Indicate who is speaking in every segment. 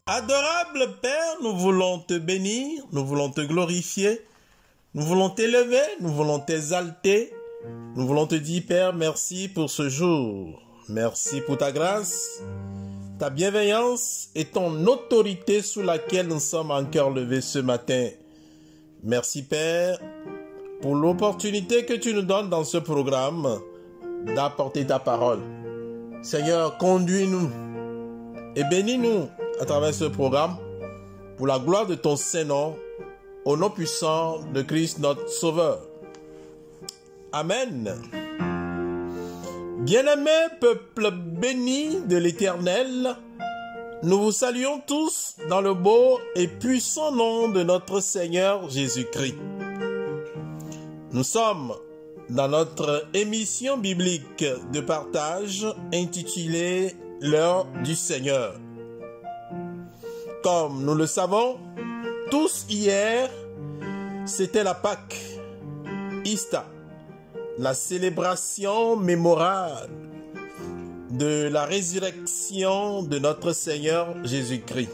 Speaker 1: Adorable Père, nous voulons te bénir, nous voulons te glorifier, nous voulons t'élever, nous voulons t'exalter, nous voulons te dire Père, merci pour ce jour, merci pour ta grâce, ta bienveillance et ton autorité sous laquelle nous sommes en cœur levé ce matin. Merci Père pour l'opportunité que tu nous donnes dans ce programme d'apporter ta parole. Seigneur, conduis-nous et bénis-nous à travers ce programme, pour la gloire de ton Saint-Nom, au nom puissant de Christ notre Sauveur. Amen. Bien-aimé peuple béni de l'Éternel, nous vous saluons tous dans le beau et puissant nom de notre Seigneur Jésus-Christ. Nous sommes dans notre émission biblique de partage intitulée « L'heure du Seigneur ». Comme nous le savons, tous hier, c'était la Pâque, Ista, la célébration mémorable de la résurrection de notre Seigneur Jésus-Christ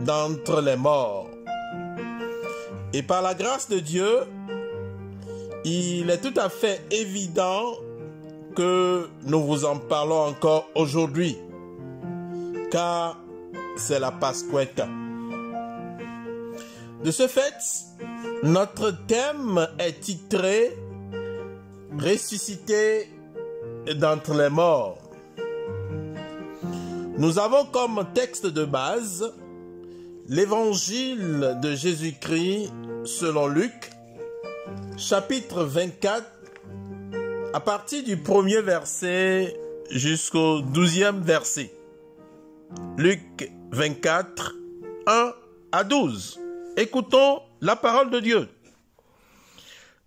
Speaker 1: d'entre les morts. Et par la grâce de Dieu, il est tout à fait évident que nous vous en parlons encore aujourd'hui, car c'est la Pasquetta. De ce fait, notre thème est titré « Ressuscité d'entre les morts ». Nous avons comme texte de base l'évangile de Jésus-Christ selon Luc, chapitre 24, à partir du 1er verset jusqu'au 12e verset. Luc 24, 1 à 12. Écoutons la parole de Dieu.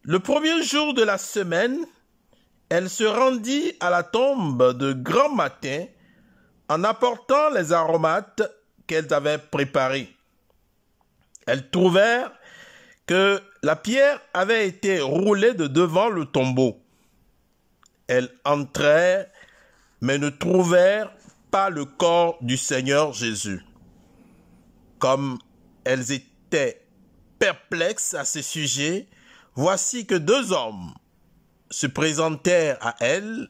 Speaker 1: Le premier jour de la semaine, elle se rendit à la tombe de grand matin en apportant les aromates qu'elles avaient préparés. Elles trouvèrent que la pierre avait été roulée de devant le tombeau. Elles entrèrent, mais ne trouvèrent pas le corps du Seigneur Jésus. Comme elles étaient perplexes à ce sujet, voici que 2 hommes se présentèrent à elles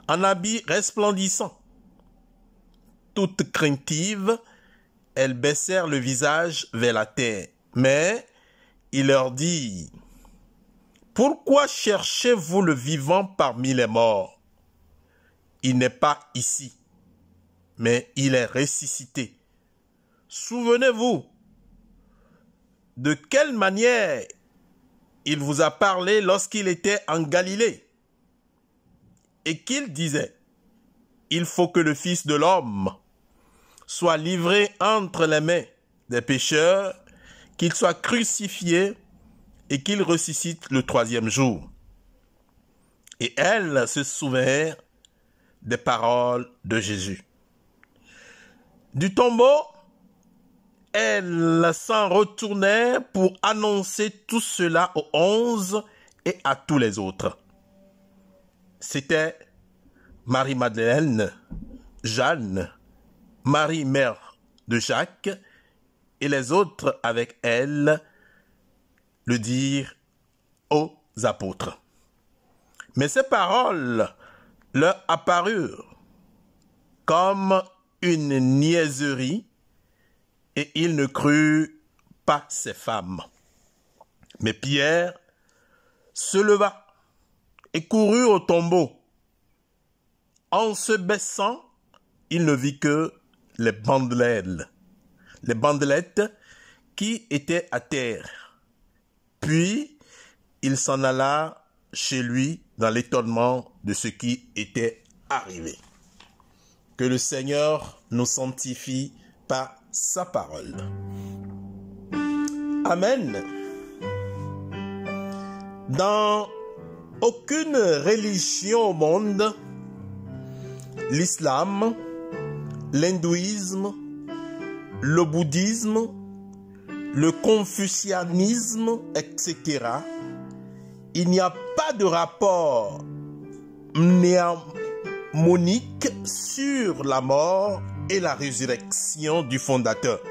Speaker 1: en habits resplendissants. Toutes craintives, elles baissèrent le visage vers la terre. Mais il leur dit: « Pourquoi cherchez-vous le vivant parmi les morts? Il n'est pas ici, mais il est ressuscité. Souvenez-vous de quelle manière il vous a parlé lorsqu'il était en Galilée et qu'il disait: il faut que le Fils de l'homme soit livré entre les mains des pécheurs, qu'il soit crucifié et qu'il ressuscite le 3e jour. » Et elles se souvinrent des paroles de Jésus. Du tombeau, elles s'en retournèrent pour annoncer tout cela aux 11 et à tous les autres. C'était Marie-Madeleine, Jeanne, Marie, mère de Jacques, et les autres avec elle le dirent aux apôtres. Mais ces paroles leur apparurent comme une niaiserie, et ils ne crurent pas ces femmes. Mais Pierre se leva et courut au tombeau. En se baissant, il ne vit que les bandelettes qui étaient à terre. Puis, il s'en alla chez lui dans l'étonnement de ce qui était arrivé. Que le Seigneur nous sanctifie par sa parole. Amen. Dans aucune religion au monde, l'islam, l'hindouisme, le bouddhisme, le confucianisme, etc., il n'y a pas de rapport mnémonique sur la mort et la résurrection du fondateur.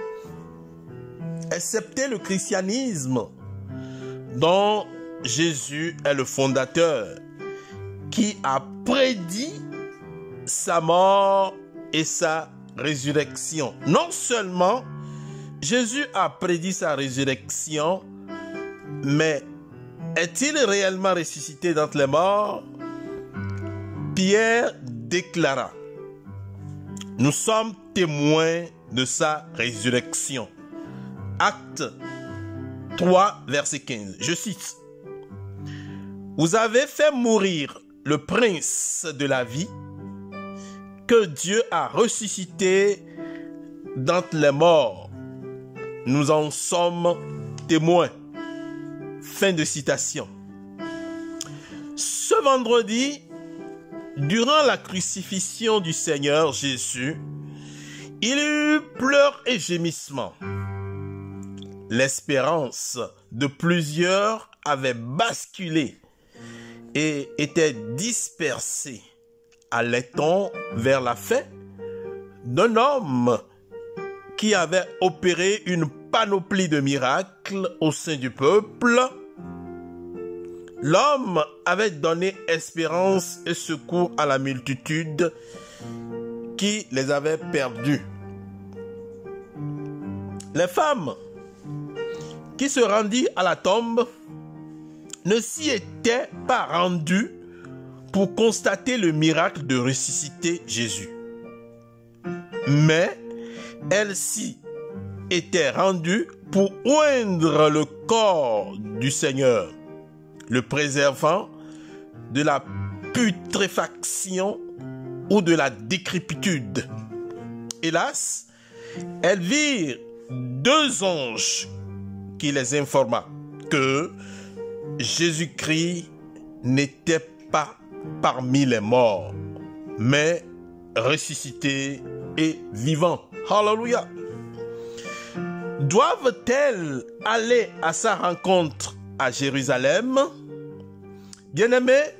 Speaker 1: Excepté le christianisme, dont Jésus est le fondateur, qui a prédit sa mort et sa résurrection. Non seulement Jésus a prédit sa résurrection, mais est-il réellement ressuscité d'entre les morts? Pierre déclara: nous sommes témoins de sa résurrection. Acte 3, verset 15. Je cite: vous avez fait mourir le prince de la vie, que Dieu a ressuscité d'entre les morts. Nous en sommes témoins. Fin de citation. Ce vendredi, durant la crucifixion du Seigneur Jésus, il y eut pleurs et gémissements. L'espérance de plusieurs avait basculé et était dispersée. Allait-on vers la fin d'un homme qui avait opéré une panoplie de miracles au sein du peuple? L'homme avait donné espérance et secours à la multitude qui les avait perdus. Les femmes qui se rendirent à la tombe ne s'y étaient pas rendues pour constater le miracle de ressusciter Jésus. Mais elles s'y étaient rendues pour oindre le corps du Seigneur, le préservant de la putréfaction ou de la décrépitude. Hélas, elles virent deux anges qui les informa que Jésus-Christ n'était pas parmi les morts, mais ressuscité et vivant. Alléluia. Doivent-elles aller à sa rencontre à Jérusalem? Bien-aimés,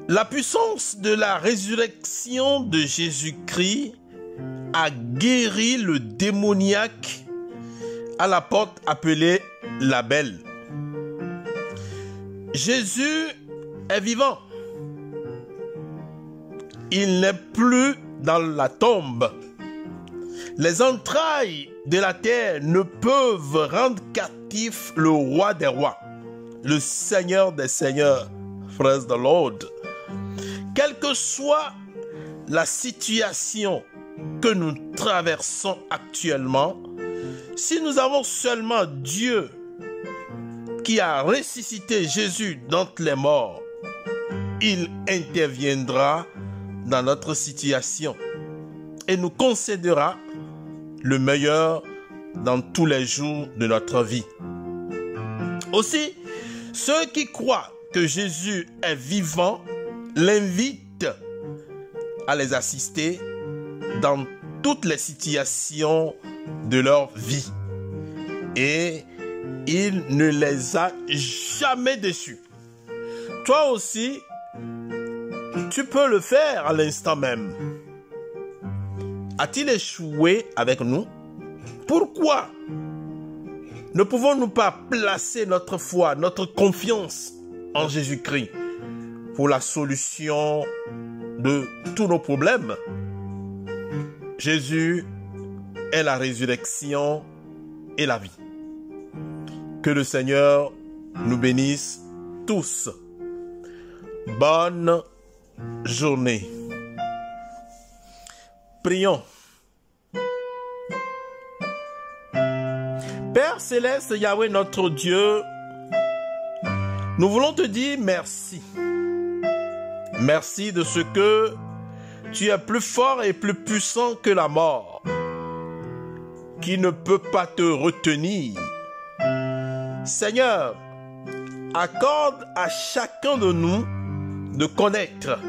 Speaker 1: la puissance de la résurrection de Jésus-Christ a guéri le démoniaque à la porte appelée la Belle. Jésus est vivant. Il n'est plus dans la tombe. Les entrailles de la terre ne peuvent rendre captif le roi des rois, le Seigneur des seigneurs. Praise the Lord. Quelle que soit la situation que nous traversons actuellement, si nous avons seulement Dieu qui a ressuscité Jésus d'entre les morts, il interviendra dans notre situation et nous concédera le meilleur dans tous les jours de notre vie. Aussi, ceux qui croient que Jésus est vivant l'invitent à les assister dans toutes les situations de leur vie. Et il ne les a jamais déçus. Toi aussi, tu peux le faire à l'instant même. A-t-il échoué avec nous? Pourquoi ne pouvons-nous pas placer notre foi, notre confiance en Jésus-Christ pour la solution de tous nos problèmes? Jésus est la résurrection et la vie. Que le Seigneur nous bénisse tous. Bonne journée. Prions. Père céleste, Yahweh notre Dieu, nous voulons te dire merci. Merci de ce que tu es plus fort et plus puissant que la mort, qui ne peut pas te retenir. Seigneur, accorde à chacun de nous de connaître,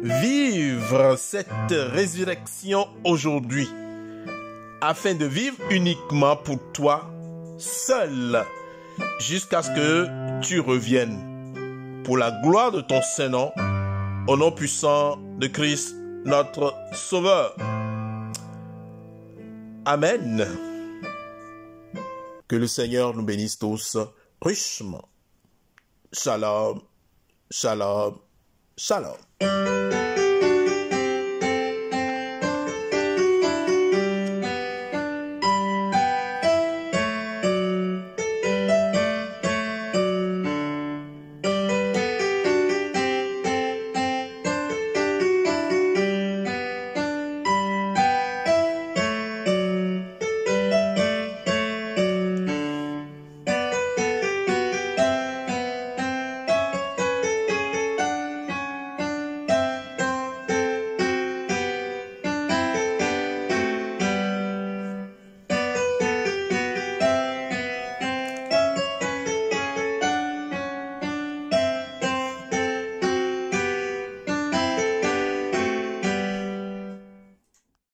Speaker 1: vivre cette résurrection aujourd'hui, afin de vivre uniquement pour toi seul, jusqu'à ce que tu reviennes. Pour la gloire de ton Saint-Nom, au nom puissant de Christ, notre Sauveur. Amen. Que le Seigneur nous bénisse tous richement. Shalom, shalom, shalom.